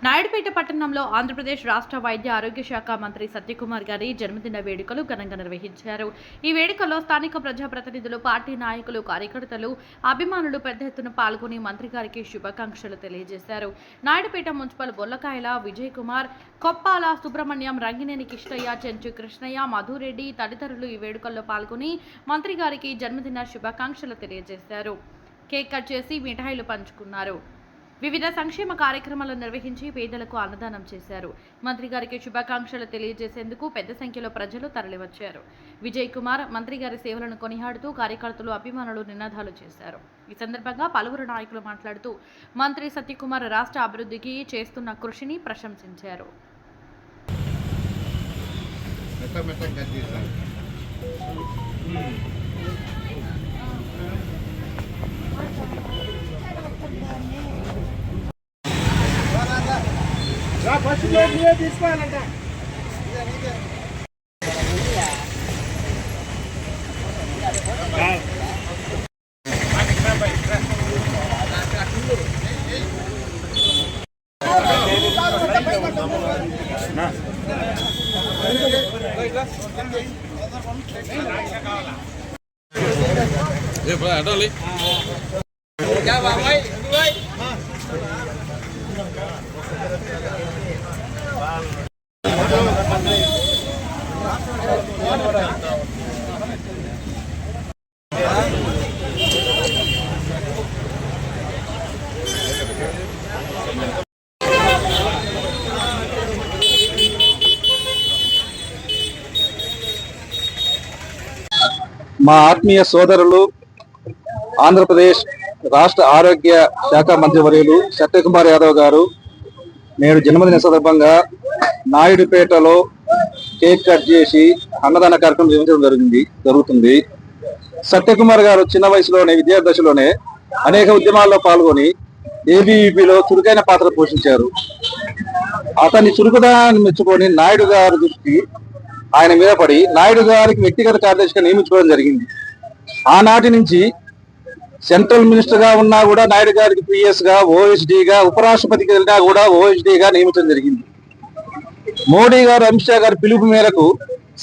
నాయుడుపేట పట్టణంలో ఆంధ్రప్రదేశ్ రాష్ట్ర వైద్య ఆరోగ్య శాఖ మంత్రి సత్యకుమార్ గారి జన్మదిన వేడుకలు ఘనంగా నిర్వహించారు. ఈ వేడుకల్లో స్థానిక ప్రజాప్రతినిధులు, పార్టీ నాయకులు, కార్యకర్తలు, అభిమానులు పెద్ద ఎత్తున పాల్గొని మంత్రి గారికి శుభాకాంక్షలు తెలియజేశారు. నాయుడుపేట మున్సిపల్ బొల్లకాయల విజయ్ కుమార్, కొప్పాల సుబ్రహ్మణ్యం, రంగినేని కిష్టయ్య, చెంచు కృష్ణయ్య, మధురెడ్డి తదితరులు ఈ వేడుకల్లో పాల్గొని మంత్రి గారికి జన్మదిన శుభాకాంక్షలు తెలియజేశారు. కేక్ కట్ చేసి మిఠాయిలు పంచుకున్నారు. వివిధ సంక్షేమ కార్యక్రమాలు నిర్వహించి పేదలకు అన్నదానం చేశారు. మంత్రి గారికి శుభాకాంక్షలు తెలియజేసేందుకు పెద్ద సంఖ్యలో ప్రజలు తరలివచ్చారు. విజయ్ కుమార్ మంత్రి గారి సేవలను కొనియాడుతూ కార్యకర్తలు, అభిమానులు నినాదాలు చేశారు. ఈ సందర్భంగా పలువురు నాయకులు మాట్లాడుతూ మంత్రి సత్యకుమార్ రాష్ట్ర అభివృద్ధికి చేస్తున్న కృషిని ప్రశంసించారు. తీసుకోవాలంట మా ఆత్మీయ సోదరులు, ఆంధ్రప్రదేశ్ రాష్ట్ర ఆరోగ్య శాఖ మంత్రివర్యులు సత్యకుమార్ యాదవ్ గారు నేడు జన్మదిన సందర్భంగా నాయుడుపేటలో కేక్ కట్ చేసి అన్నదాన కార్యక్రమం నిర్వహించడం జరుగుతుంది. సత్యకుమార్ గారు చిన్న వయసులోనే, విద్యార్థి దశలోనే అనేక ఉద్యమాల్లో పాల్గొని ఏబీవీపీలో చురుకైన పాత్ర పోషించారు. అతని చురుకుదనాన్ని మెచ్చుకొని నాయుడు గారి దృష్టి ఆయన మీద పడి నాయుడు గారికి వ్యక్తిగత కార్యదర్శిగా నియమించుకోవడం జరిగింది. ఆనాటి నుంచి సెంట్రల్ మినిస్టర్ గా ఉన్నా కూడా నాయుడు గారికి పిఎస్ గా, ఓఎస్డీగా, ఉపరాష్ట్రపతికి వెళ్ళినా కూడా ఓఎస్డీగా నియమించడం జరిగింది. మోడీ గారు, అమిత్ షా గారి పిలుపు మేరకు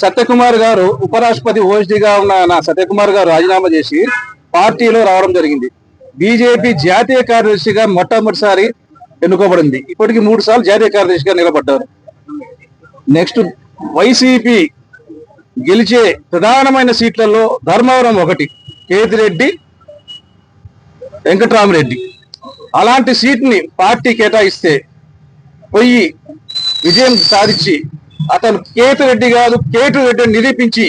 సత్యకుమార్ గారు ఉపరాష్ట్రపతి ఓఎస్డీగా ఉన్న సత్యకుమార్ గారు రాజీనామా చేసి పార్టీలో రావడం జరిగింది. బీజేపీ జాతీయ కార్యదర్శిగా మొట్టమొదటిసారి ఎన్నుకోబడింది. ఇప్పటికి 3 సార్లు జాతీయ కార్యదర్శిగా నిలబడ్డారు. నెక్స్ట్ వైసీపీ గెలిచే ప్రధానమైన సీట్లలో ధర్మవరం ఒకటి, కేతిరెడ్డి, వెంకట్రామరెడ్డి. అలాంటి సీట్ని పార్టీ కేటాయిస్తే పోయి విజయం సాధించి అతను కేతిరెడ్డి కాదు కేటురెడ్డి నిరూపించి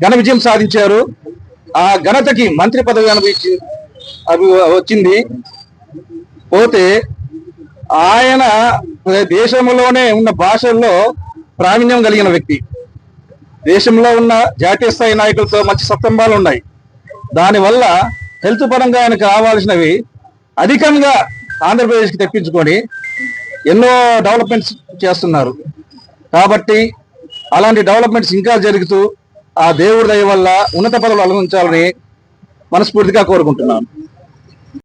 ఘన విజయం సాధించారు. ఆ ఘనతకి మంత్రి పదవి వచ్చింది. పోతే ఆయన దేశంలోనే ఉన్న భాషల్లో ప్రావీణ్యం కలిగిన వ్యక్తి. దేశంలో ఉన్న జాతీయ స్థాయి నాయకులతో మంచి సత్సంబాలు ఉన్నాయి. దానివల్ల హెల్త్ పరంగా ఆయనకు కావాల్సినవి అధికంగా ఆంధ్రప్రదేశ్కి తెప్పించుకొని ఎన్నో డెవలప్మెంట్స్ చేస్తున్నారు. కాబట్టి అలాంటి డెవలప్మెంట్స్ ఇంకా జరుగుతూ ఆ దేవుడి దయ వల్ల ఉన్నత పదవులు అలంకరించాలని మనస్ఫూర్తిగా కోరుకుంటున్నాను.